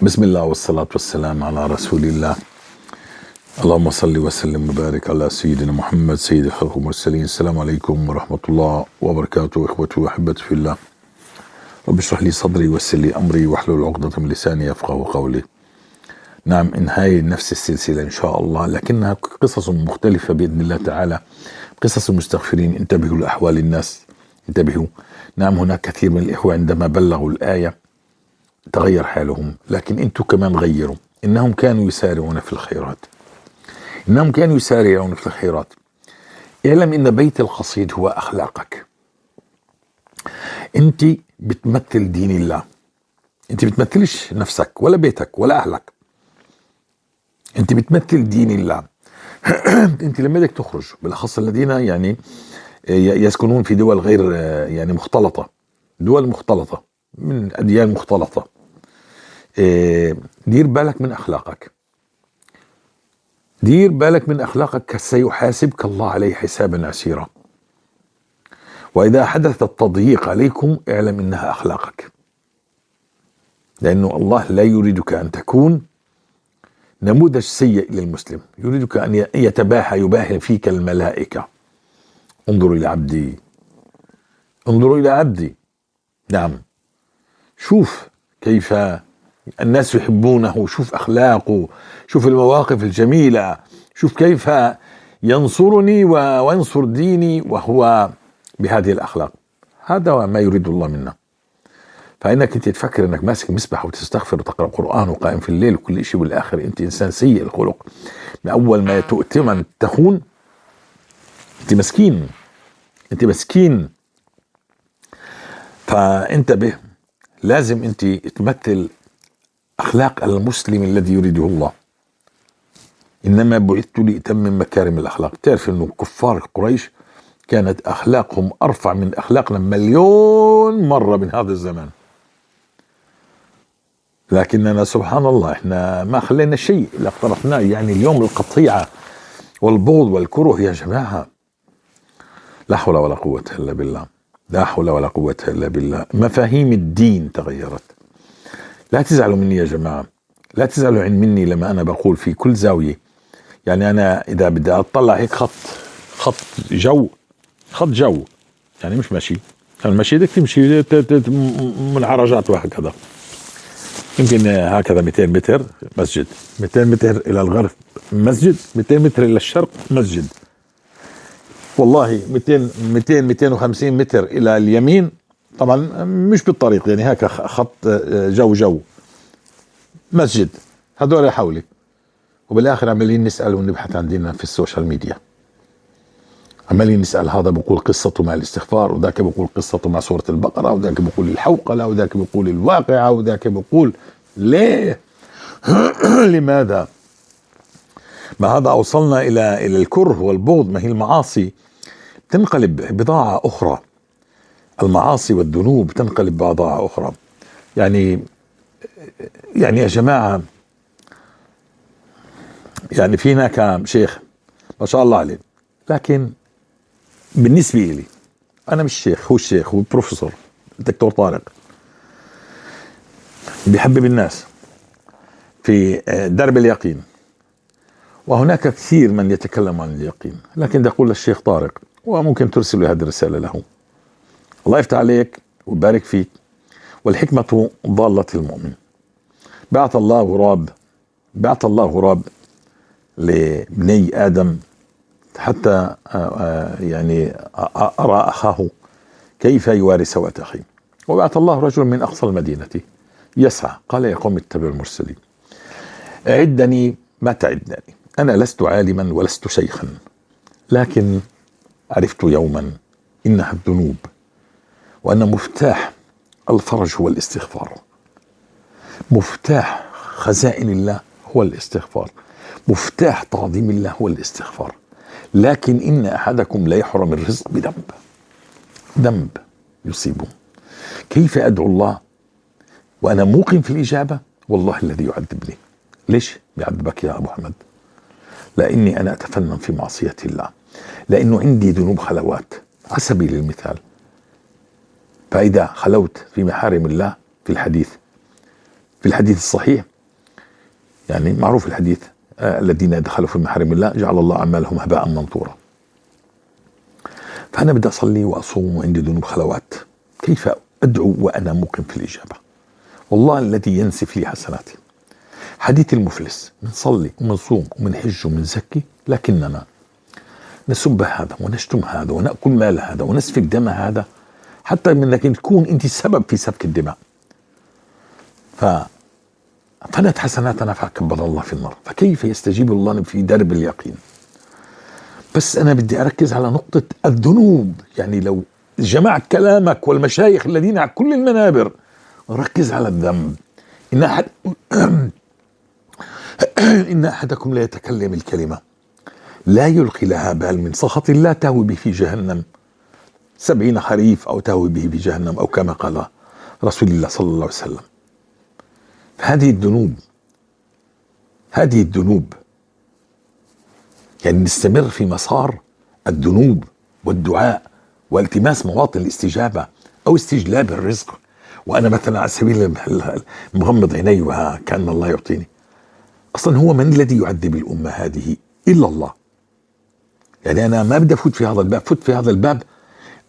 بسم الله والصلاة والسلام على رسول الله. اللهم صل وسلم وبارك على سيدنا محمد سيد الخلق والمرسلين. السلام عليكم ورحمة الله وبركاته. إخوتي وأحبتي في الله، رب اشرح لي صدري ويسر لي أمري واحلل عقدة من لساني يفقهوا قولي. نعم، انهاء نفس السلسلة إن شاء الله، لكنها قصص مختلفة بإذن الله تعالى. قصص المستغفرين. انتبهوا لأحوال الناس، انتبهوا. نعم، هناك كثير من الإخوة عندما بلغوا الآية تغير حالهم، لكن انتم كمان غيروا. إنهم كانوا يسارعون في الخيرات، إنهم كانوا يسارعون في الخيرات. اعلم إن بيت القصيد هو أخلاقك. أنت بتمثل دين الله، أنت بتمثلش نفسك ولا بيتك ولا أهلك، أنت بتمثل دين الله. أنت لما بدك تخرج، بالأخص الذين يعني يسكنون في دول غير يعني مختلطة، دول مختلطة من أديان مختلطة، دير بالك من أخلاقك، دير بالك من أخلاقك. سيحاسبك الله عليه حسابا عسيرا. وإذا حدث التضييق عليكم اعلم إنها أخلاقك، لأنه الله لا يريدك أن تكون نموذج سيء للمسلم، يريدك أن يباهي فيك الملائكة. انظروا إلى عبدي، انظروا إلى عبدي. نعم، شوف كيف الناس يحبونه، شوف أخلاقه، شوف المواقف الجميلة، شوف كيف ينصرني وينصر ديني وهو بهذه الأخلاق. هذا ما يريد الله منا. فإنك أنت تفكر أنك ماسك مسبح وتستغفر وتقرأ قرآن وقائم في الليل وكل شيء، والآخر أنت إنسان سيء الخلق. من أول ما تؤتمن تخون، أنت مسكين، أنت مسكين. فانتبه، لازم أنت تمثل أخلاق المسلم الذي يريده الله. إنما بعثت لأتمم مكارم الأخلاق. تعرف أنه كفار قريش كانت أخلاقهم أرفع من أخلاقنا مليون مرة من هذا الزمان، لكننا سبحان الله إحنا ما خلينا شيء إلا اقترفناه. يعني اليوم القطيعة والبغض والكره يا جماعة، لا حول ولا قوة إلا بالله، لا حول ولا قوة إلا بالله. مفاهيم الدين تغيرت. لا تزعلوا مني يا جماعة، لا تزعلوا مني لما أنا بقول في كل زاوية. يعني أنا إذا بدي أطلع هيك خط جو، خط جو، يعني مش ماشي، المشي بدك تمشي منعرجات وهكذا. يمكن هكذا 200 متر مسجد، 200 متر إلى الغرب مسجد، 200 متر إلى الشرق مسجد. والله 250 متر إلى اليمين، طبعا مش بالطريق، يعني هيك خط جو مسجد. هذول حولي، وبالآخر عمالين نسأل ونبحث عن ديننا في السوشيال ميديا. عمالين نسأل، هذا بقول قصته مع الاستغفار، وذاك بقول قصته مع سورة البقرة، وذاك بقول الحوقلة، وذاك بقول الواقعة، وذاك بقول ليه؟ لماذا؟ ما هذا أوصلنا إلى الكره والبغض. ما هي المعاصي تنقلب بضاعة أخرى، المعاصي والذنوب تنقلب بضاعة أخرى. يعني يا جماعة، يعني في هناك شيخ ما شاء الله عليه، لكن بالنسبة لي أنا مش شيخ، هو الشيخ، هو بروفيسور الدكتور طارق، بيحبب الناس في درب اليقين. وهناك كثير من يتكلم عن اليقين، لكن بدي أقول للشيخ طارق، وممكن ترسل هذه الرسالة له: الله يفتح عليك ويبارك فيك، والحكمة ضالة المؤمن. بعث الله غراب لبني آدم حتى يعني أرى أخاه كيف يواري سوءة أخيه. وبعث الله رجل من أقصى المدينة يسعى، قال: يا قوم اتبعوا المرسلين. أعدني ما تعدني، أنا لست عالما ولست شيخا، لكن عرفت يوما إنها الذنوب، وأن مفتاح الفرج هو الاستغفار. مفتاح خزائن الله هو الاستغفار، مفتاح تعظيم الله هو الاستغفار. لكن إن أحدكم لا يحرم الرزق ذنب يصيبه. كيف أدعو الله وأنا موقن في الإجابة؟ والله الذي يعذبني. ليش يعذبك يا أبو أحمد؟ لأني أنا أتفنن في معصية الله، لأنه عندي ذنوب خلوات. على سبيل المثال، فإذا خلوت في محارم الله في الحديث في الحديث الصحيح، يعني معروف الحديث الذين دخلوا في محارم الله جعل الله أعمالهم هباء منثورا. فأنا بدي أصلي وأصوم وعندي ذنوب خلوات، كيف أدعو وأنا موقن في الإجابة؟ والله الذي ينسف لي حسناتي. حديث المفلس، منصلي ومنصوم ومنحج ومنزكي، لكننا نسب هذا ونشتم هذا ونأكل مال هذا ونسفك دم هذا، حتى منك تكون أنت السبب في سفك الدماء. فنت حسناتنا فكبر الله في النار، فكيف يستجيب الله في درب اليقين؟ بس أنا بدي أركز على نقطة الذنوب. يعني لو جمعت كلامك والمشايخ الذين على كل المنابر، ركز على الذنب. إن أحدكم لا يتكلم الكلمة لا يلقي لها بال من سخط الله تهوي به في جهنم 70 خريف، أو تهوي به في جهنم، أو كما قال رسول الله صلى الله عليه وسلم. هذه الذنوب يعني نستمر في مسار الذنوب والدعاء والتماس مواطن الاستجابة أو استجلاب الرزق، وأنا مثلا على سبيل مغمض عيني وكأن الله يعطيني. أصلا هو من الذي يعذب الأمة هذه إلا الله؟ يعني أنا ما بدي أفوت في هذا الباب، فوت في هذا الباب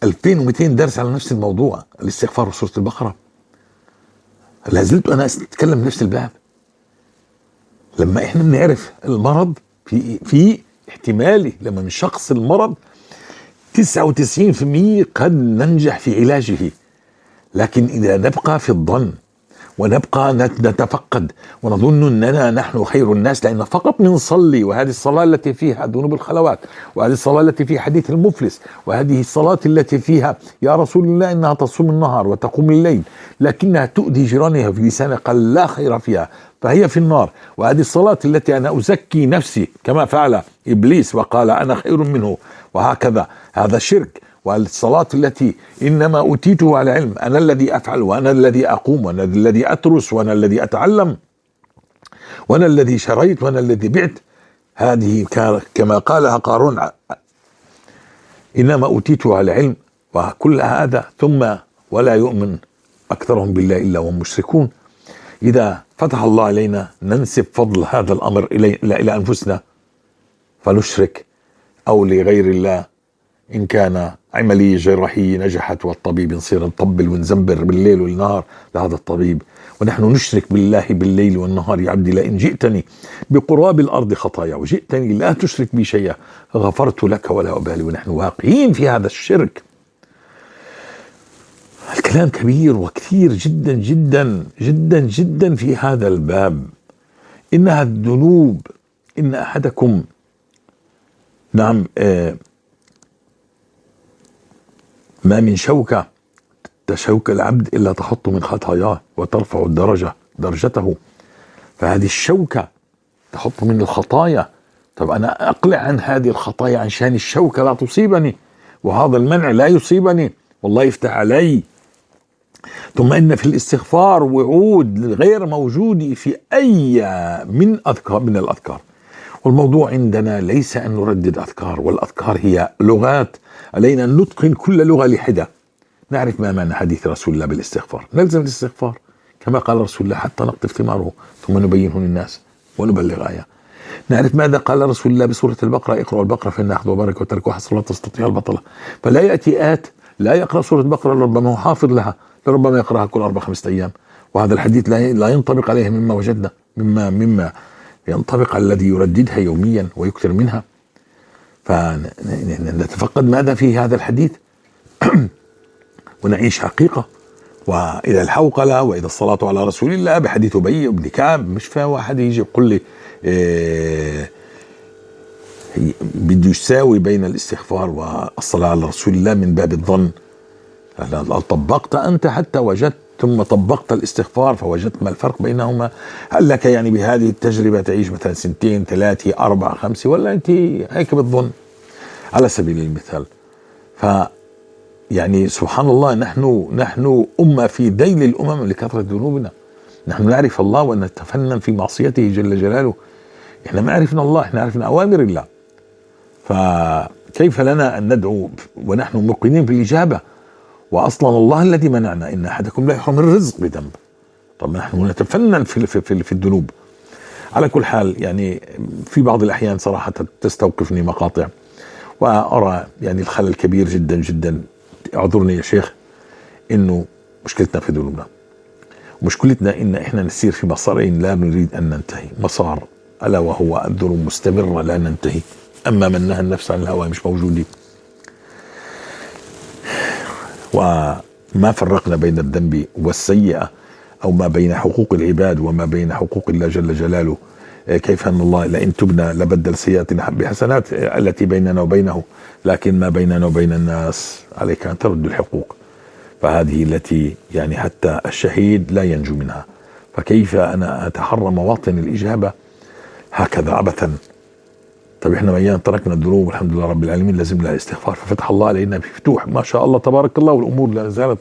2200 درس على نفس الموضوع، الاستغفار وسورة البقرة. لازلت أنا أتكلم نفس الباب. لما إحنا بنعرف المرض في احتمالي لما من شخص المرض 99% قد ننجح في علاجه، لكن إذا نبقى في الظن ونبقى نتفقد ونظن أننا نحن خير الناس لأن فقط نصلي، وهذه الصلاة التي فيها ذنوب الخلوات، وهذه الصلاة التي فيها حديث المفلس، وهذه الصلاة التي فيها يا رسول الله إنها تصوم النهار وتقوم الليل لكنها تؤذي جيرانها في لسانها قال لا خير فيها فهي في النار، وهذه الصلاة التي أنا أزكي نفسي كما فعل إبليس وقال أنا خير منه وهكذا، هذا شرك. والصلاة التي إنما أوتيته على علم، أنا الذي أفعل وأنا الذي أقوم وأنا الذي أترس وأنا الذي أتعلم وأنا الذي شريت وأنا الذي بعت، هذه كما قالها قارون إنما أوتيته على علم، وكل هذا ثم ولا يؤمن أكثرهم بالله إلا وهم مشركون. إذا فتح الله علينا ننسب فضل هذا الأمر إلى أنفسنا فنشرك، أو لغير الله إن كان عملية جراحية نجحت والطبيب نصير نطبل ونزنبر بالليل والنهار لهذا الطبيب، ونحن نشرك بالله بالليل والنهار. يا عبدي لئن جئتني بقراب الأرض خطايا وجئتني لا تشرك بي شيئا غفرت لك ولا أبالي، ونحن واقعين في هذا الشرك. الكلام كبير وكثير جدا جدا جدا جدا في هذا الباب. إنها الذنوب، إن أحدكم نعم ما من شوكة تشوك العبد إلا تحط من خطاياه وترفع درجته. فهذه الشوكة تحط من الخطايا. طب أنا أقلع عن هذه الخطايا عشان الشوكة لا تصيبني، وهذا المنع لا يصيبني والله يفتح علي. ثم إن في الاستغفار وعود غير موجود في أي من الأذكار. والموضوع عندنا ليس أن نردد أذكار، والأذكار هي لغات، علينا أن نتقن كل لغة لحدة. نعرف ما معنى حديث رسول الله بالاستغفار، نلزم الاستغفار كما قال رسول الله حتى نقطف ثماره ثم نبينه للناس ونبلغ آية. نعرف ماذا قال رسول الله بسورة البقرة، اقرأوا البقرة فإن أخذ وبركة وترك وحسر لا تستطيع البطلة. فلا يأتي آت لا يقرأ سورة البقرة لربما هو حافظ لها، لربما يقرأها كل 4-5 أيام، وهذا الحديث لا ينطبق عليه مما وجدنا مما ينطبق على الذي يرددها يوميا ويكثر منها. فنتفقد ماذا في هذا الحديث ونعيش حقيقة. وإذا الحوقلة وإذا الصلاة على رسول الله بحديث أبي بن كعب، مش فيها واحد يجي يقول لي بده يساوي بين الاستغفار والصلاة على رسول الله من باب الظن. طبقت أنت حتى وجدت، ثم طبقت الاستغفار فوجدت ما الفرق بينهما. هل لك يعني بهذه التجربة تعيش مثلا 2 3 4 5، ولا أنت هيك بتظن على سبيل المثال؟ يعني سبحان الله، نحن أمة في ذيل الأمم لكثرة ذنوبنا. نحن نعرف الله ونتفنن في معصيته جل جلاله. احنا ما عرفنا الله، احنا عرفنا أوامر الله. فكيف لنا أن ندعو ونحن موقنين بالإجابة؟ وأصلا الله الذي منعنا إن أحدكم لا يحرم الرزق بذنب. طب نحن نتفنن في الذنوب. على كل حال يعني في بعض الأحيان صراحة تستوقفني مقاطع وأرى يعني الخلل كبير جدا جدا. اعذرني يا شيخ، إنه مشكلتنا في ذنوبنا، مشكلتنا إن إحنا نسير في مسارين لا نريد أن ننتهي. مسار ألا وهو الذنوب مستمرة لا ننتهي، أما من نهى النفس عن الهوى مش موجودين. وما فرقنا بين الذنب والسيئة، أو ما بين حقوق العباد وما بين حقوق الله جل جلاله. كيف أن الله لئن تبنا لبدل سيئات بحسنات التي بيننا وبينه، لكن ما بيننا وبين الناس عليك أن ترد الحقوق. فهذه التي يعني حتى الشهيد لا ينجو منها. فكيف أنا أتحرى مواطن الإجابة هكذا عبثا؟ طب إحنا ميان تركنا الذنوب والحمد لله رب العالمين، لازم لها استغفار، ففتح الله علينا بفتوح ما شاء الله تبارك الله، والأمور لا زالت.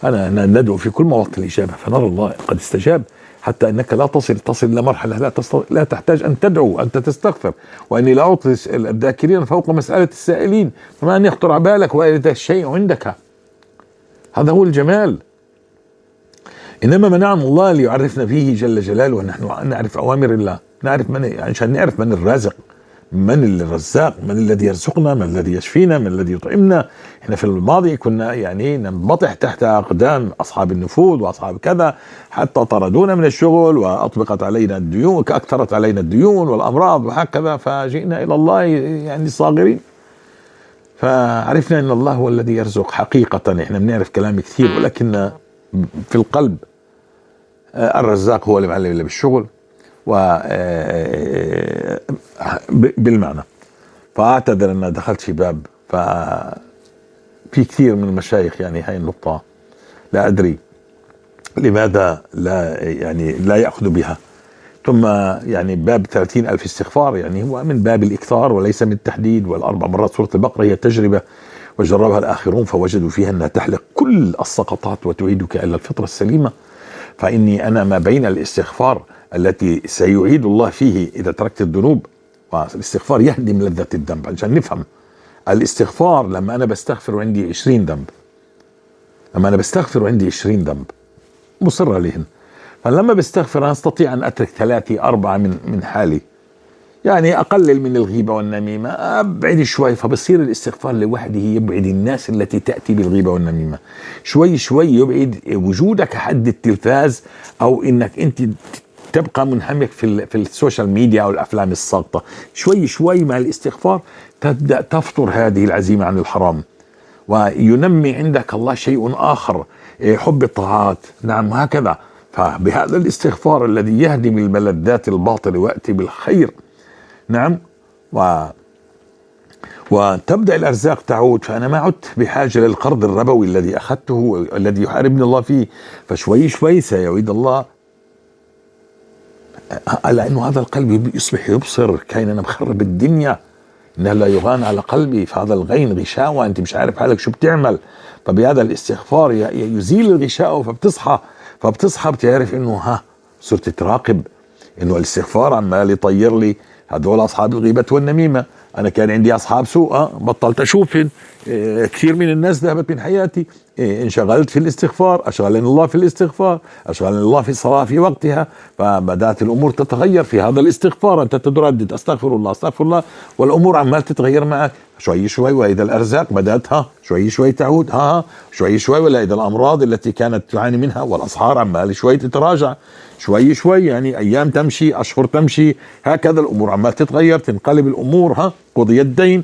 أنا ندعو في كل مواطن الإجابة فنرى الله قد استجاب، حتى أنك لا تصل إلى مرحلة لا تحتاج أن تدعو، أنت تستغفر. وإني لا أعطي الذاكرين فوق مسألة السائلين، فما أن يخطر على بالك وإذا الشيء عندك. هذا هو الجمال. إنما منعنا الله ليعرفنا فيه جل جلاله، ونحن نعرف أوامر الله، نعرف عشان نعرف من الرازق، من الرزاق، من الذي يرزقنا، من الذي يشفينا، من الذي يطعمنا. احنا في الماضي كنا يعني ننبطح تحت أقدام أصحاب النفوذ وأصحاب كذا، حتى طردونا من الشغل وأطبقت علينا الديون، أكثرت علينا الديون والأمراض وهكذا، فجئنا إلى الله يعني صاغرين. فعرفنا أن الله هو الذي يرزق حقيقة. احنا بنعرف كلام كثير، ولكن في القلب الرزاق هو اللي معلم اللي بالشغل بالمعنى. فأعتذر أن دخلت في باب، ففي كثير من المشايخ يعني هاي النقطة لا أدري لماذا لا يأخذ بها. ثم يعني باب 30,000 استغفار يعني هو من باب الإكثار وليس من التحديد. والأربع مرات سورة البقرة هي تجربة وجربها الآخرون فوجدوا فيها أنها تحلق كل السقطات وتعيدك إلى الفطرة السليمة. فإني أنا ما بين الاستغفار التي سيعيد الله فيه إذا تركت الذنوب، والاستغفار يهدم لذة الذنب. عشان نفهم الاستغفار، لما أنا بستغفر وعندي 20 ذنب، لما أنا بستغفر وعندي 20 ذنب مصر عليهن، فلما بستغفر أنا أستطيع أن أترك 3-4 من حالي، يعني أقلل من الغيبة والنميمة، أبعد شوي. فبصير الاستغفار لوحده يبعد الناس التي تأتي بالغيبة والنميمة، شوي شوي يبعد وجودك حد التلفاز، أو إنك أنت تبقى منهمك في السوشيال ميديا أو الأفلام الساقطة. شوي شوي مع الاستغفار تبدأ تفطر هذه العزيمة عن الحرام، وينمي عندك الله شيء آخر، حب الطاعات. نعم هكذا. فبهذا الاستغفار الذي يهدم الملذات الباطلة ويأتي بالخير، نعم، وتبدأ الأرزاق تعود. فأنا ما عدت بحاجة للقرض الربوي الذي أخذته الذي يحاربني الله فيه. فشوي شوي سيعيد الله، لأنه هذا القلب يصبح يبصر. كاين أنا مخرب الدنيا، إنه لا يغان على قلبي، فهذا الغين غشاوة، أنت مش عارف حالك شو بتعمل. فبهذا الاستغفار يزيل الغشاوة، فبتصحى بتعرف إنه صرت تراقب إنه الاستغفار عمال يطير لي هذول أصحاب الغيبة والنميمة. أنا كان عندي أصحاب سوء، بطلت أشوفهم. كثير من الناس ذهبت من حياتي. انشغلت في الاستغفار، أشغلني الله في الاستغفار، أشغلني الله في الصلاة في وقتها. فبدأت الأمور تتغير في هذا الاستغفار. أنت تردد أستغفر الله أستغفر الله، والأمور عمال تتغير معك شوي شوي. وإذا الأرزاق بدأت شوي شوي تعود، شوي شوي. ولا إذا الأمراض التي كانت تعاني منها والأسعار عمال شوي تتراجع شوي شوي، يعني أيام تمشي أشهر تمشي، هكذا الأمور عمال تتغير، تنقلب الأمور. قضي الدين،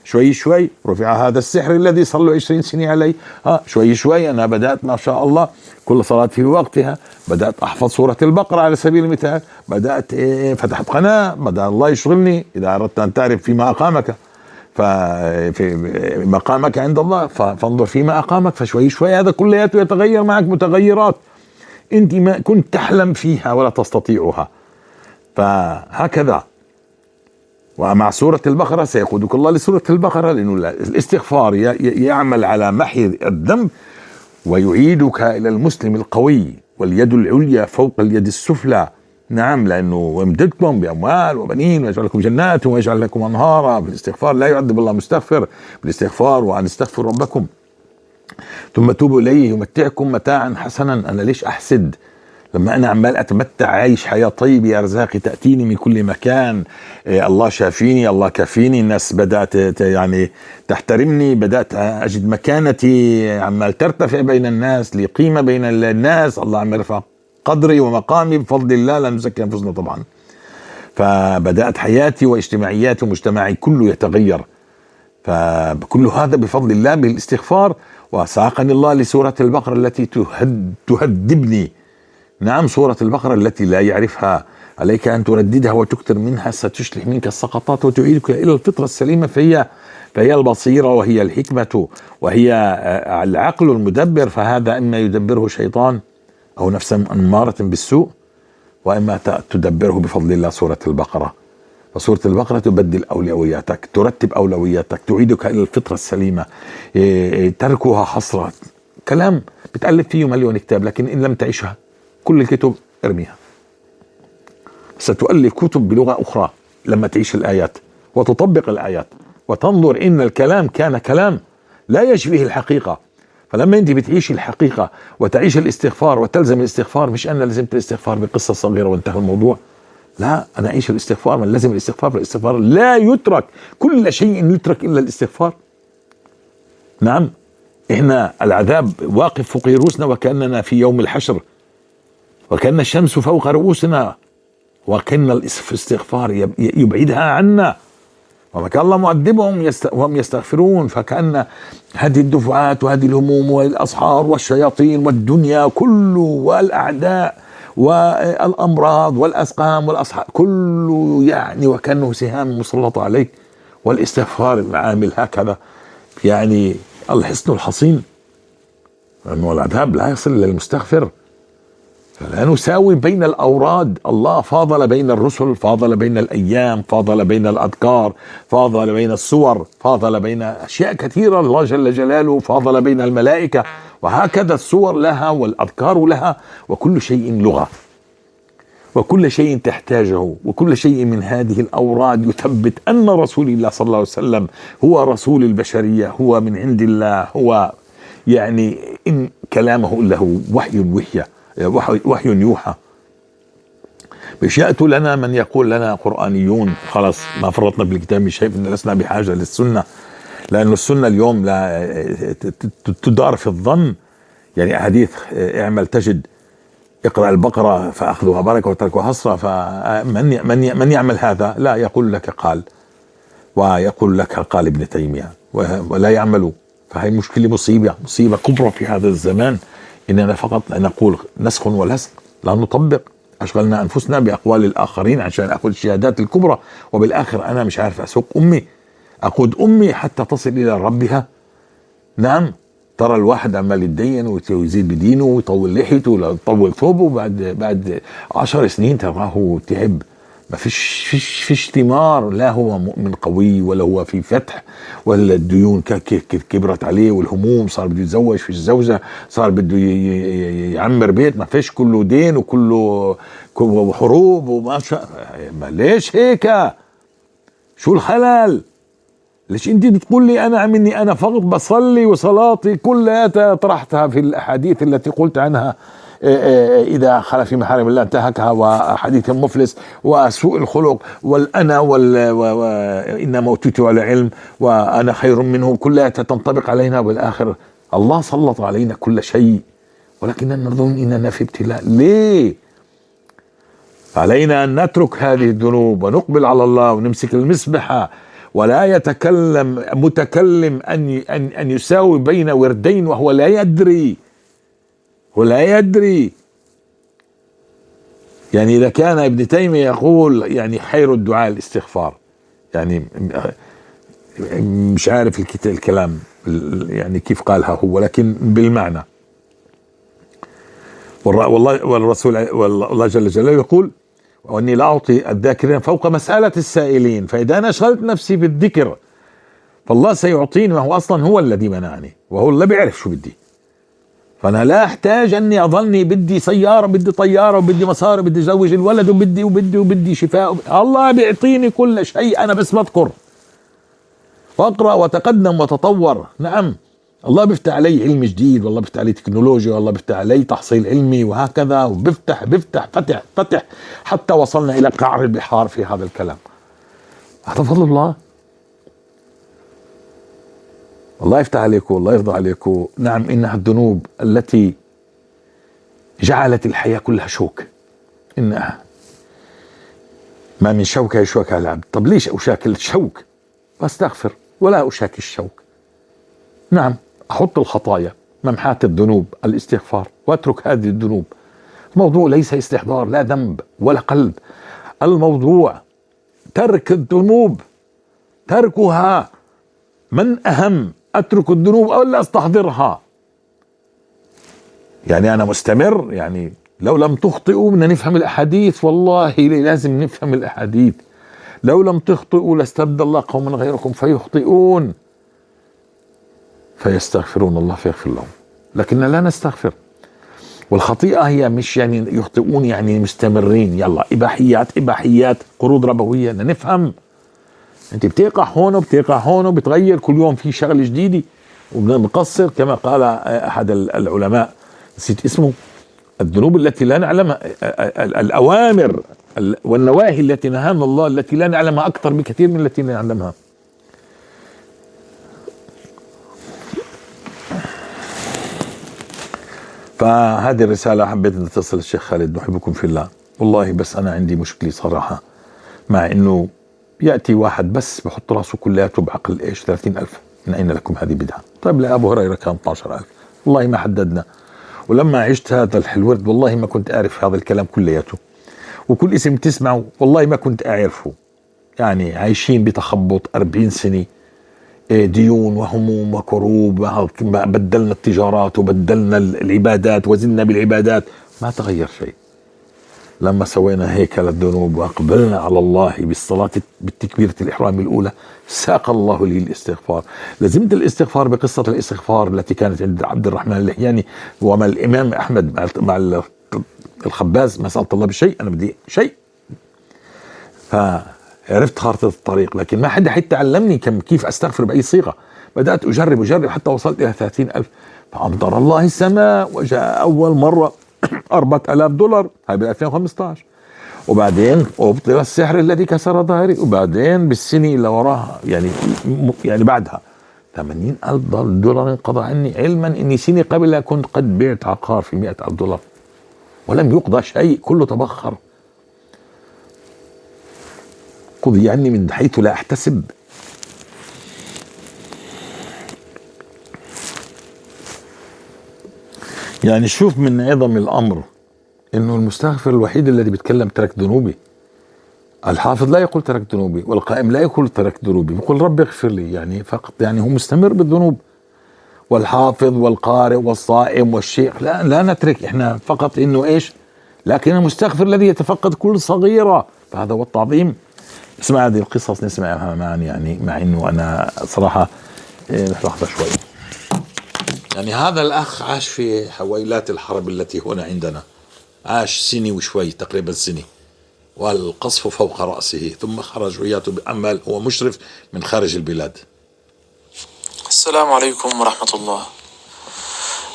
شوي شوي رفع هذا السحر الذي صار له 20 سنة علي. شوي شوي أنا بدأت ما شاء الله كل صلاة في وقتها، بدأت أحفظ سورة البقرة على سبيل المثال، بدأت فتحت قناة، بدأ الله يشغلني. إذا أردت أن تعرف فيما أقامك ففي مقامك عند الله فانظر فيما أقامك. فشوي شوي هذا كلياته يتغير معك، متغيرات أنت ما كنت تحلم فيها ولا تستطيعها. فهكذا. ومع سورة البقرة سيقودك الله لسورة البقرة، لأنه الاستغفار يعمل على محي الذنب ويعيدك إلى المسلم القوي، واليد العليا فوق اليد السفلى. نعم، لأنه ويمددكم بأموال وبنين ويجعل لكم جنات ويجعل لكم أنهارا. بالاستغفار لا يعذب الله مستغفر، بالاستغفار وأن استغفر ربكم ثم توبوا إليه يمتعكم متاعا حسنا. أنا ليش أحسد لما أنا عمال أتمتع عايش حياة طيبة، أرزاقي تأتيني من كل مكان، الله شافيني، الله كافيني، الناس بدأت يعني تحترمني، بدأت أجد مكانتي عمال ترتفع بين الناس، لي قيمة بين الناس، الله عم يرفع قدري ومقامي بفضل الله، لا نزكي أنفسنا طبعا. فبدأت حياتي واجتماعياتي ومجتمعي كله يتغير، فكل هذا بفضل الله بالاستغفار. وساقني الله لسورة البقرة التي تهذبني. نعم، سورة البقرة التي لا يعرفها عليك أن ترددها وتكثر منها، ستشلح منك السقطات وتعيدك إلى الفطرة السليمة. فهي البصيرة، وهي الحكمة، وهي العقل المدبر. فهذا إما يدبره شيطان أو نفس أمارة بالسوء، وإما تدبره بفضل الله سورة البقرة. فسورة البقرة تبدل أولوياتك، ترتب أولوياتك، تعيدك إلى الفطرة السليمة. تركها حسرة، كلام بتألف فيه مليون كتاب، لكن إن لم تعيشها كل الكتب ارميها. ستؤلف كتب بلغة أخرى لما تعيش الآيات وتطبق الآيات وتنظر إن الكلام كان كلام لا يشبه الحقيقة. فلما أنت بتعيش الحقيقة وتعيش الاستغفار وتلزم الاستغفار، مش أنا لزمت الاستغفار بقصة صغيرة وانتهى الموضوع، لا، أنا أعيش الاستغفار، من لازم الاستغفار، فالاستغفار لا يترك، كل شيء يترك إلا الاستغفار. نعم، إحنا العذاب واقف فوق رؤوسنا وكأننا في يوم الحشر، وكأن الشمس فوق رؤوسنا، وكأن الاستغفار يبعدها عنا. وما كان الله معذبهم وهم يستغفرون. فكأن هذه الدفعات وهذه الهموم والأسحار والشياطين والدنيا كله والأعداء والأمراض والأسقام والأصحاب كله يعني وكأنه سهام مسلطة عليك، والاستغفار العامل هكذا يعني الحصن الحصين، لأنه العذاب لا يصل للمستغفر. فلا نساوي بين الأوراد، الله فاضل بين الرسل، فاضل بين الأيام، فاضل بين الأذكار، فاضل بين الصور، فاضل بين أشياء كثيرة، الله جل جلاله فاضل بين الملائكة، وهكذا الصور لها والأذكار لها، وكل شيء لغة، وكل شيء تحتاجه، وكل شيء من هذه الأوراد يثبت أن رسول الله صلى الله عليه وسلم هو رسول البشرية، هو من عند الله، هو يعني إن كلامه له وحي يوحى. مش يأتوا لنا من يقول لنا قرآنيون خلاص ما فرطنا في الكتاب، مش شايف ان لسنا بحاجة للسنة، لأن السنة اليوم لا تدار في الظن. يعني أحاديث اعمل تجد، اقرأ البقرة فأخذها بركة وتركها حسرة، فمن يعمل هذا لا يقول لك قال، ويقول لك قال ابن تيمية، ولا يعملوا. فهي مشكلة، مصيبة كبرى في هذا الزمان، إننا فقط نقول نسخ ولصق، لا نطبق. أشغلنا أنفسنا بأقوال الآخرين عشان أخذ الشهادات الكبرى، وبالآخر أنا مش عارف أسوق أمي، أقود أمي حتى تصل إلى ربها. نعم، ترى الواحد عمال يتدين ويزيد بدينه ويطول لحيته ويطول ثوبه، بعد 10 سنين تراه تعب، ما فيش ثمار، لا هو مؤمن قوي ولا هو في فتح، ولا الديون كبرت عليه، والهموم صار بده يتزوج في الزوجة، صار بده يعمر بيت، ما فيش، كله دين وكله حروب وما شاء. ليش هيك؟ شو الخلل؟ ليش انت بتقول لي انا فقط بصلي وصلاتي كلها طرحتها في الاحاديث التي قلت عنها، إذا خلى في محارم الله انتهكها، وحديث المفلس، وسوء الخلق، والأنا وإنما أوتيت على علم، وأنا خير منه، كلها تنطبق علينا. بالآخر الله سلط علينا كل شيء، ولكننا نظن إننا في ابتلاء. ليه؟ علينا أن نترك هذه الذنوب ونقبل على الله ونمسك المسبحة، ولا يتكلم متكلم أن يساوي بين وردين وهو لا يدري، ولا يدري. يعني إذا كان ابن تيمية يقول يعني خير الدعاء الاستغفار، يعني مش عارف الكلام يعني كيف قالها هو، لكن بالمعنى. والرسول والله جل جلاله يقول: واني لا اعطي الذاكرين فوق مسألة السائلين، فاذا انا شغلت نفسي بالذكر فالله سيعطيني، ما هو اصلا هو الذي منعني، وهو اللي بيعرف شو بدي. فانا لا احتاج اني اظلني بدي سيارة، بدي طيارة، وبدي مصاري، بدي ازوج الولد، وبدي شفاء. الله بيعطيني كل شيء، انا بس بذكر واقرأ وتقدم وتطور. نعم، الله بيفتح علي علم جديد، والله بيفتح علي تكنولوجيا، والله بيفتح علي تحصيل علمي، وهكذا، وبيفتح فتح حتى وصلنا إلى قعر البحار في هذا الكلام. هذا فضل الله. الله يفتح عليكم، الله يرضى عليكم. نعم، إنها الذنوب التي جعلت الحياة كلها شوك. إنها ما من شوكة يشوك على العبد. طب ليش أشاكل الشوك؟ أستغفر ولا أشاكل الشوك. نعم، أحط الخطايا، ممحات الذنوب، الاستغفار، وأترك هذه الذنوب. الموضوع ليس استحضار لا ذنب ولا قلب، الموضوع ترك الذنوب، تركها. من أهم، أترك الذنوب أو لا أستحضرها؟ يعني أنا مستمر، يعني لو لم تخطئوا بدنا نفهم الأحاديث، والله لازم نفهم الأحاديث. لو لم تخطئوا لاستبدل الله قوما غيركم فيخطئون فيستغفرون الله فيغفر لهم، لكننا لا نستغفر. والخطيئة هي مش يعني يخطئون يعني مستمرين، يلا إباحيات قروض ربوية. نفهم، انت بتقع هون وبتقع هون وبتغير كل يوم في شغله جديده وبنقصر. كما قال احد العلماء، نسيت اسمه، الذنوب التي لا نعلمها، الاوامر والنواهي التي نهانا الله التي لا نعلمها اكثر بكثير من التي نعلمها. فهذه الرساله حبيت ان تصل الشيخ خالد، نحبكم في الله والله. بس انا عندي مشكله صراحه مع انه يأتي واحد بس بحط راسه كلياته بعقل ايش 30,000، من أين لكم هذه بدعة؟ طيب لأبو هريرة كان 12,000، والله ما حددنا. ولما عشت هذا الحلورد والله ما كنت أعرف هذا الكلام كلياته، وكل اسم تسمعه والله ما كنت أعرفه. يعني عايشين بتخبط 40 سنة، ديون وهموم وكروب، بدلنا التجارات وبدلنا العبادات وزدنا بالعبادات، ما تغير شيء. لما سوينا هيك للذنوب وأقبلنا على الله بالصلاة بالتكبيرة الإحرام الأولى، ساق الله لي الاستغفار. لزمت الاستغفار بقصة الاستغفار التي كانت عند عبد الرحمن اللحياني ومع الإمام أحمد مع الخباز، ما سألت الله بشيء، أنا بدي شيء. فعرفت خارطة الطريق، لكن ما حدا حتى علمني كيف أستغفر بأي صيغة. بدأت أجرب حتى وصلت إلى 30,000. فأمطر الله السماء وجاء أول مرة $4,000، هاي بال 2015. وبعدين أبطل السحر الذي كسر ظهري، وبعدين بالسنة اللي وراها يعني بعدها $80,000 انقضى عني، علما اني سنة قبلها كنت قد بعت عقار في $100,000 ولم يقضى شيء، كله تبخر، قضي عني من حيث لا احتسب. يعني شوف من عظم الامر انه المستغفر الوحيد الذي بيتكلم ترك ذنوبي. الحافظ لا يقول ترك ذنوبي، والقائم لا يقول ترك ذنوبي، بيقول رب اغفر لي، يعني فقط، يعني هو مستمر بالذنوب. والحافظ والقارئ والصائم والشيخ لا نترك، احنا فقط انه ايش، لكن المستغفر الذي يتفقد كل صغيرة، فهذا هو التعظيم. اسمع هذه القصص نسمعها معا، يعني مع انه انا صراحة لحظة شوي. يعني هذا الاخ عاش في حويلات الحرب التي هنا عندنا، عاش سنة وشوي، تقريبا سنة، والقصف فوق رأسه، ثم خرج وياته بأمال، هو مشرف من خارج البلاد. السلام عليكم ورحمة الله.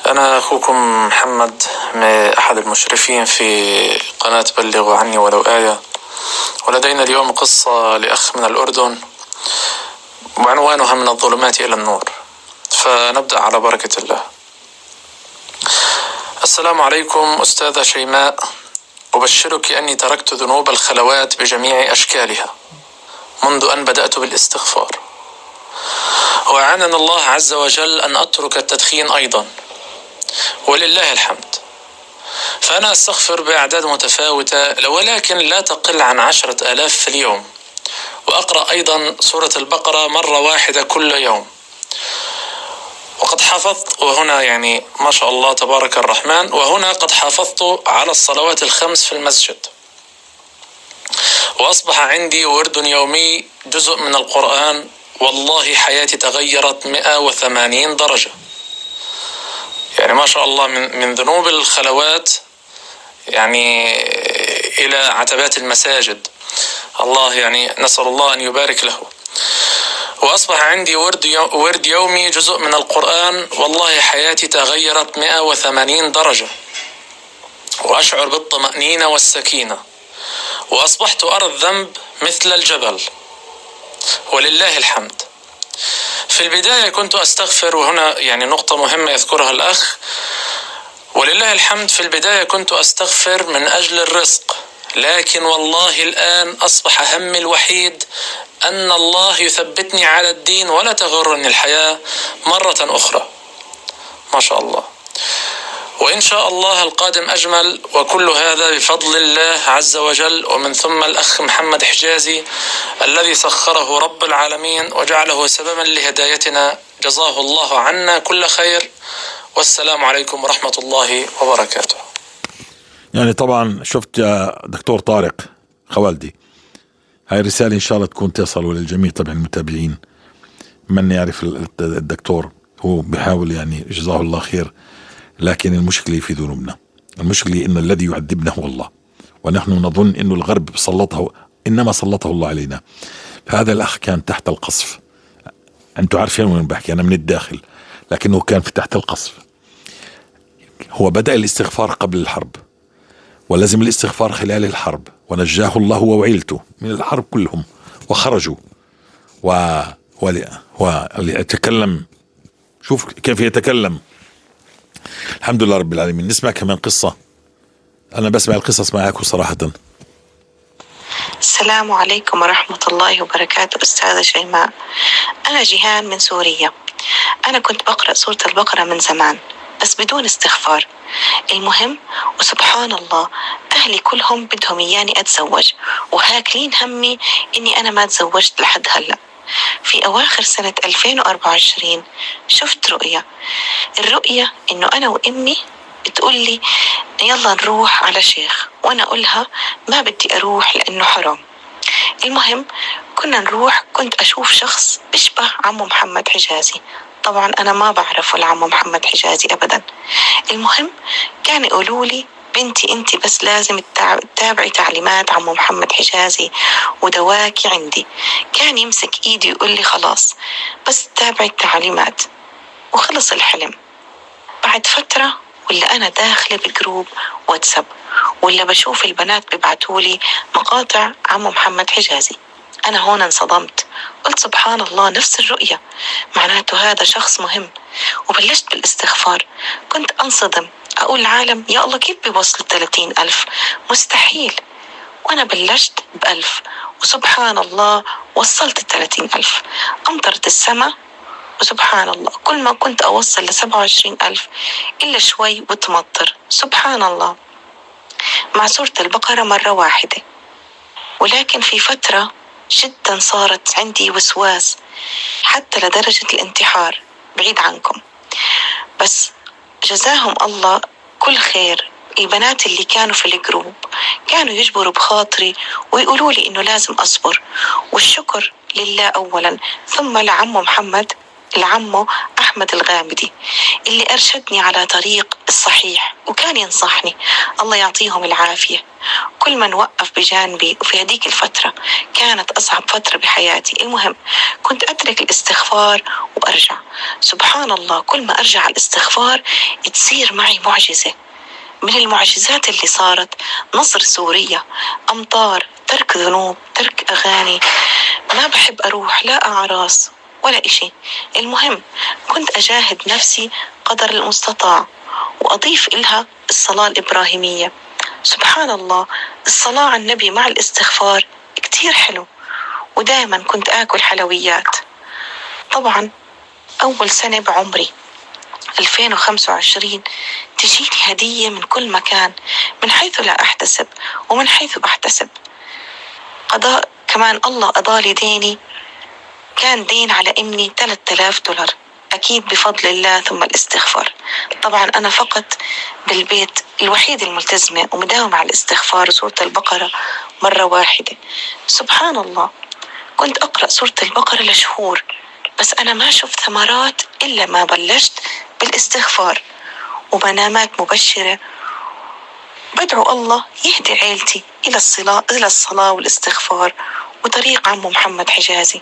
أنا أخوكم محمد، أحد المشرفين في قناة بلغوا عني ولو آية، ولدينا اليوم قصة لأخ من الأردن وعنوانها من الظلمات إلى النور، فنبدأ على بركة الله. السلام عليكم أستاذة شيماء، أبشرك أني تركت ذنوب الخلوات بجميع أشكالها منذ أن بدأت بالاستغفار، وأعانني الله عز وجل أن أترك التدخين أيضا، ولله الحمد. فأنا أستغفر بأعداد متفاوتة ولكن لا تقل عن 10,000 في اليوم، وأقرأ أيضا سورة البقرة مرة واحدة كل يوم. وقد حافظت، وهنا يعني ما شاء الله تبارك الرحمن، وهنا قد حافظت على الصلوات الخمس في المسجد، وأصبح عندي ورد يومي جزء من القرآن. والله حياتي تغيرت 180 درجة، يعني ما شاء الله، من ذنوب الخلوات يعني إلى عتبات المساجد. الله يعني نسأل الله أن يبارك له. وأصبح عندي ورد يومي جزء من القرآن. والله حياتي تغيرت 180 درجة، وأشعر بالطمأنينة والسكينة، وأصبحت أرى الذنب مثل الجبل، ولله الحمد. في البداية كنت أستغفر، وهنا يعني نقطة مهمة يذكرها الأخ، ولله الحمد في البداية كنت أستغفر من أجل الرزق، لكن والله الآن أصبح همي الوحيد أن الله يثبتني على الدين ولا تغرني الحياة مرة أخرى. ما شاء الله، وإن شاء الله القادم أجمل، وكل هذا بفضل الله عز وجل، ومن ثم الأخ محمد حجازي الذي سخره رب العالمين وجعله سببا لهدايتنا، جزاه الله عنا كل خير. والسلام عليكم ورحمة الله وبركاته. يعني طبعا شفت يا دكتور طارق خوالدي، هاي الرسالة إن شاء الله تكون تصل للجميع. طبعا المتابعين من يعرف الدكتور هو بيحاول، يعني جزاه الله خير، لكن المشكلة في ذنوبنا، المشكلة إن الذي يعذبنا هو الله، ونحن نظن إنه الغرب سلطه، إنما سلطه الله علينا. فهذا الأخ كان تحت القصف، أنتوا عارفين وين بحكي، أنا من الداخل، لكنه كان في تحت القصف. هو بدأ الاستغفار قبل الحرب، ولازم الاستغفار خلال الحرب، ونجاه الله هو وعيلته من الحرب كلهم وخرجوا. وليتكلم، شوف كيف يتكلم. الحمد لله رب العالمين. نسمع كمان قصة، أنا بسمع القصص معاكم صراحة. السلام عليكم ورحمة الله وبركاته. أستاذة شيماء، أنا جيهان من سوريا. أنا كنت بقرأ سورة البقرة من زمان بس بدون استغفار. المهم وسبحان الله أهلي كلهم بدهم إياني أتزوج، وهاكلين همي إني أنا ما تزوجت لحد هلأ. في أواخر سنة 2024 شفت رؤية. الرؤية إنه أنا وأمي تقول لي يلا نروح على شيخ، وأنا أقولها ما بدي أروح لأنه حرام. المهم كنا نروح، كنت أشوف شخص بيشبه عمو محمد حجازي. طبعا أنا ما بعرف ولا عمو محمد حجازي أبدا. المهم كان يقولوا لي بنتي أنت بس لازم تتابعي تعليمات عمو محمد حجازي ودواكي عندي. كان يمسك إيدي ويقول لي خلاص بس تتابعي التعليمات، وخلص الحلم. بعد فترة ولا أنا داخلة بجروب واتساب، ولا بشوف البنات بيبعتولي مقاطع عمو محمد حجازي. أنا هون انصدمت، قلت سبحان الله نفس الرؤية، معناته هذا شخص مهم. وبلشت بالاستغفار. كنت أنصدم، أقول العالم يا الله كيف بيوصلوا 30,000؟ مستحيل. وأنا بلشت ب1000، وسبحان الله وصلت 30,000. أمطرت السماء، وسبحان الله كل ما كنت أوصل ل27,000 إلا شوي وتمطر. سبحان الله. مع سورة البقرة مرة واحدة. ولكن في فترة جدا صارت عندي وسواس حتى لدرجة الانتحار بعيد عنكم. بس جزاهم الله كل خير، البنات اللي كانوا في الجروب كانوا يجبروا بخاطري ويقولوا لي إنه لازم أصبر. والشكر لله أولا، ثم لعمه محمد، لعمه أحمد الغامدي اللي أرشدني على طريق الصحيح وكان ينصحني، الله يعطيهم العافية. كل من وقف بجانبي. وفي هذيك الفترة كانت أصعب فترة بحياتي. المهم كنت أترك الاستغفار وأرجع. سبحان الله كل ما أرجع الاستغفار تصير معي معجزة. من المعجزات اللي صارت نصر سوريا، أمطار، ترك ذنوب، ترك أغاني. ما بحب أروح لا أعراس ولا إشي. المهم كنت أجاهد نفسي قدر المستطاع، وأضيف إلها الصلاة الإبراهيمية. سبحان الله الصلاة على النبي مع الاستغفار كتير حلو. ودائما كنت آكل حلويات. طبعا أول سنة بعمري 2025 تجيني هدية من كل مكان، من حيث لا أحتسب ومن حيث أحتسب. قضاء كمان الله أضالي ديني، كان دين على أمي $3000، أكيد بفضل الله ثم الاستغفار. طبعا أنا فقط بالبيت الوحيد الملتزمة ومداومة على الاستغفار سورة البقرة مرة واحدة. سبحان الله كنت أقرأ سورة البقرة لشهور، بس أنا ما شفت ثمرات إلا ما بلشت بالاستغفار ومنامات مبشرة. بدعو الله يهدي عيلتي إلى الصلاة والاستغفار وطريق عمو محمد حجازي.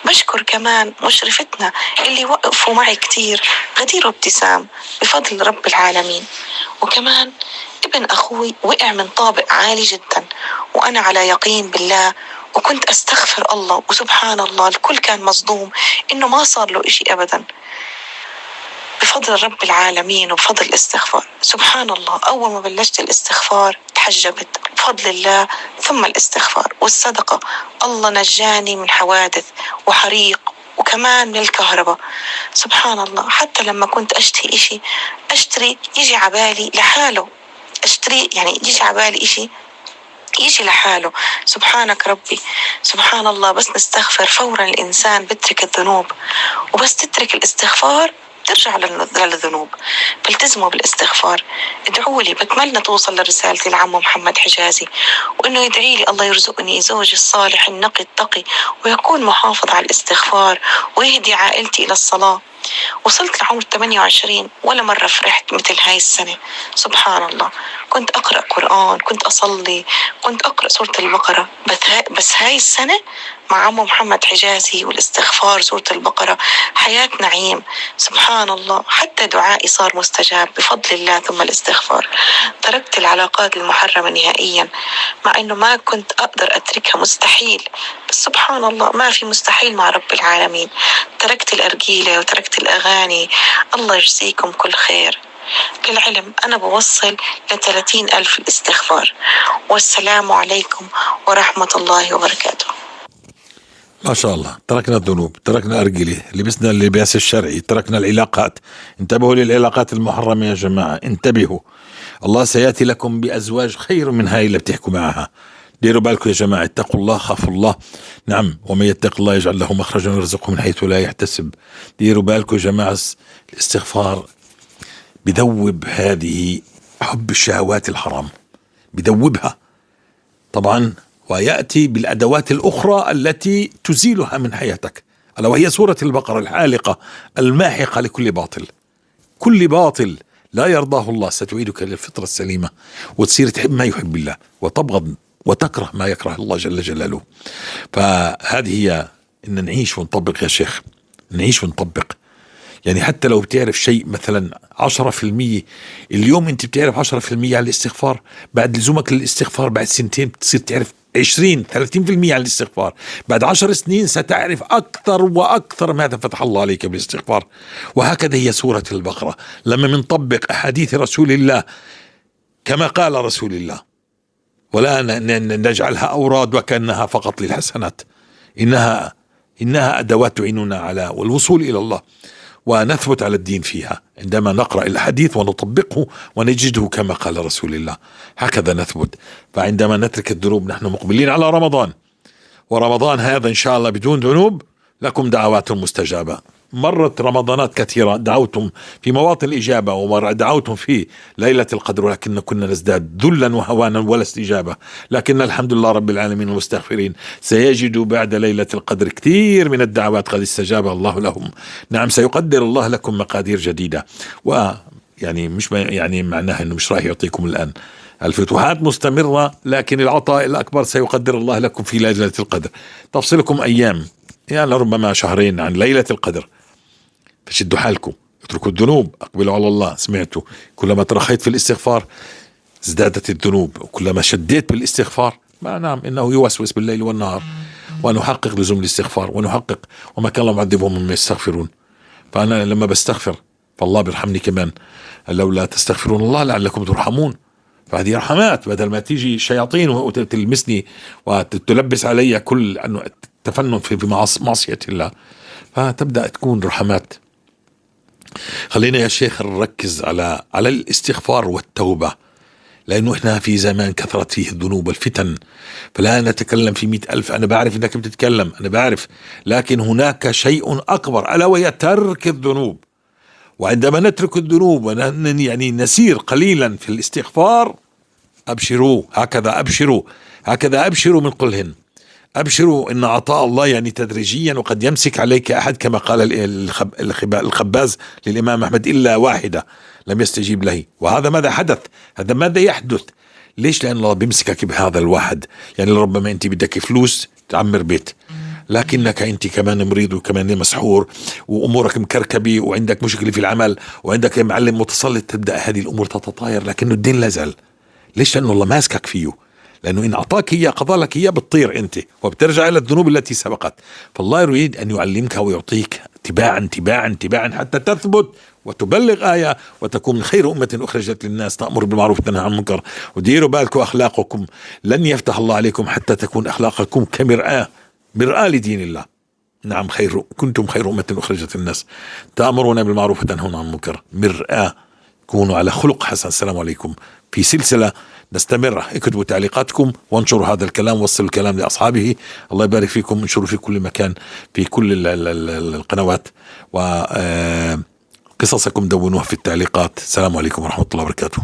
بشكر كمان مشرفتنا اللي وقفوا معي كتير، غدير وابتسام، بفضل رب العالمين. وكمان ابن أخوي وقع من طابق عالي جدا وأنا على يقين بالله، وكنت أستغفر الله، وسبحان الله الكل كان مصدوم إنه ما صار له إشي أبدا، بفضل رب العالمين وبفضل الاستغفار. سبحان الله، أول ما بلشت الاستغفار تحجبت بفضل الله، ثم الاستغفار والصدقة. الله نجاني من حوادث وحريق وكمان من الكهرباء. سبحان الله، حتى لما كنت أشتري يجي عبالي لحاله، أشتري يعني يجي عبالي إشي يجي لحاله. سبحانك ربي، سبحان الله. بس نستغفر فورا الإنسان بترك الذنوب، وبس تترك الاستغفار ترجع للذنوب. فالتزموا بالاستغفار. ادعوا لي، بتمنى توصل لرسالتي لعمو محمد حجازي، وإنه يدعي لي الله يرزقني زوجي الصالح النقي التقي، ويكون محافظ على الاستغفار، ويهدي عائلتي إلى الصلاة. وصلت لعمر 28 ولا مرة فرحت مثل هاي السنة. سبحان الله، كنت أقرأ قرآن، كنت أصلي، كنت أقرأ سورة البقرة، بس هاي السنة مع عمو محمد حجازي والاستغفار سورة البقرة حياة نعيم. سبحان الله، حتى دعائي صار مستجاب بفضل الله ثم الاستغفار. تركت العلاقات المحرمة نهائيا، مع أنه ما كنت أقدر أتركها، مستحيل، بس سبحان الله ما في مستحيل مع رب العالمين. تركت الأرجيلة وتركت الأغاني. الله يجزيكم كل خير. للعلم أنا بوصل ل30,000 الاستغفار. والسلام عليكم ورحمة الله وبركاته. ما شاء الله، تركنا الذنوب، تركنا أرجلة، لبسنا اللباس الشرعي، تركنا العلاقات. انتبهوا للعلاقات المحرمة يا جماعة، انتبهوا. الله سيأتي لكم بأزواج خير من هاي اللي بتحكوا معها. ديروا بالكم يا جماعة، اتقوا الله، خافوا الله. نعم، ومن يتق الله يجعل له مخرجا ويرزقه من حيث لا يحتسب. ديروا بالكم يا جماعة، الاستغفار بدوب هذه حب الشهوات الحرام، بدوبها طبعا، ويأتي بالأدوات الأخرى التي تزيلها من حياتك، ألا وهي سورة البقرة الحالقة الماحقة لكل باطل. كل باطل لا يرضاه الله ستعيدك للفطرة السليمة، وتصير تحب ما يحب الله، وتبغض وتكره ما يكره الله جل جلاله. فهذه هي إن نعيش ونطبق يا شيخ، نعيش ونطبق. يعني حتى لو بتعرف شيء مثلا 10%، اليوم انت بتعرف 10% على الاستغفار، بعد لزومك للاستغفار بعد سنتين بتصير تعرف 20-30% على الاستغفار، بعد 10 سنين ستعرف أكثر وأكثر ماذا فتح الله عليك بالاستغفار. وهكذا هي سورة البقرة، لما منطبق أحاديث رسول الله كما قال رسول الله، ولا نجعلها أوراد وكأنها فقط للحسنات، إنها أدوات تعيننا على والوصول إلى الله، ونثبت على الدين فيها عندما نقرأ الحديث ونطبقه ونجده كما قال رسول الله، هكذا نثبت. فعندما نترك الذنوب نحن مقبلين على رمضان، ورمضان هذا إن شاء الله بدون ذنوب لكم دعوات مستجابة. مرت رمضانات كثيرة دعوتم في مواطن الإجابة، ودعوتم في ليلة القدر، ولكن كنا نزداد ذلا وهوانا ولا استجابة. لكن الحمد لله رب العالمين المستغفرين سيجدوا بعد ليلة القدر كثير من الدعوات قد استجاب الله لهم. نعم، سيقدر الله لكم مقادير جديدة، ويعني مش يعني معناها أنه مش راح يعطيكم الآن، الفتوحات مستمرة، لكن العطاء الأكبر سيقدر الله لكم في ليلة القدر. تفصلكم أيام، يعني ربما شهرين عن ليلة القدر، فشدوا حالكم، اتركوا الذنوب، اقبلوا على الله. سمعتوا؟ كلما ترخيت في الاستغفار ازدادت الذنوب، وكلما شديت بالاستغفار نعم انه يوسوس بالليل والنهار. ونحقق لزوم الاستغفار، ونحقق وما كان الله معذبهم مما يستغفرون. فانا لما بستغفر فالله بيرحمني كمان، لولا تستغفرون الله لعلكم ترحمون. فهذه رحمات، بدل ما تيجي شياطين وتلمسني وتلبس علي كل انه تفنن في معصية الله، فتبدأ تكون رحمات. خلينا يا شيخ نركز على الاستغفار والتوبة، لأنه إحنا في زمان كثرت فيه الذنوب والفتن، فلا نتكلم في 100,000. أنا بعرف إنك بتتكلم، أنا بعرف، لكن هناك شيء أكبر ألا وهي ترك الذنوب. وعندما نترك الذنوب يعني نسير قليلا في الاستغفار، أبشروا هكذا، أبشروا من قلهن، أبشروا إن عطاء الله يعني تدريجيا، وقد يمسك عليك أحد كما قال الخباز للإمام أحمد إلا واحدة لم يستجيب له. وهذا ماذا حدث؟ هذا ماذا يحدث ليش؟ لأن الله بيمسكك بهذا الواحد. يعني ربما أنت بدك فلوس تعمر بيت، لكنك أنت كمان مريض وكمان مسحور وأمورك مكركبة وعندك مشكلة في العمل وعندك معلم متسلط، تبدأ هذه الأمور تتطاير، لكنه الدين لازال. ليش؟ لأنه الله ماسكك فيه، لأنه إن أعطاك إياه قضى لك إياه بتطير أنت وبترجع إلى الذنوب التي سبقت. فالله يريد أن يعلمك ويعطيك تباعا تباعا تباعا حتى تثبت وتبلغ آية وتكون من خير أمة أخرجت للناس تأمر بالمعروف وتنهى عن المنكر. وديروا بالكم أخلاقكم، لن يفتح الله عليكم حتى تكون أخلاقكم كمرآة، مرآة لدين الله. نعم، كنتم خير أمة أخرجت للناس تأمرون بالمعروف وتنهون عن المنكر، مرآة. كونوا على خلق حسن. السلام عليكم. في سلسلة نستمر، اكتبوا تعليقاتكم وانشروا هذا الكلام، وصلوا الكلام لأصحابه. الله يبارك فيكم، انشروا في كل مكان في كل القنوات، وقصصكم دونوها في التعليقات. السلام عليكم ورحمة الله وبركاته.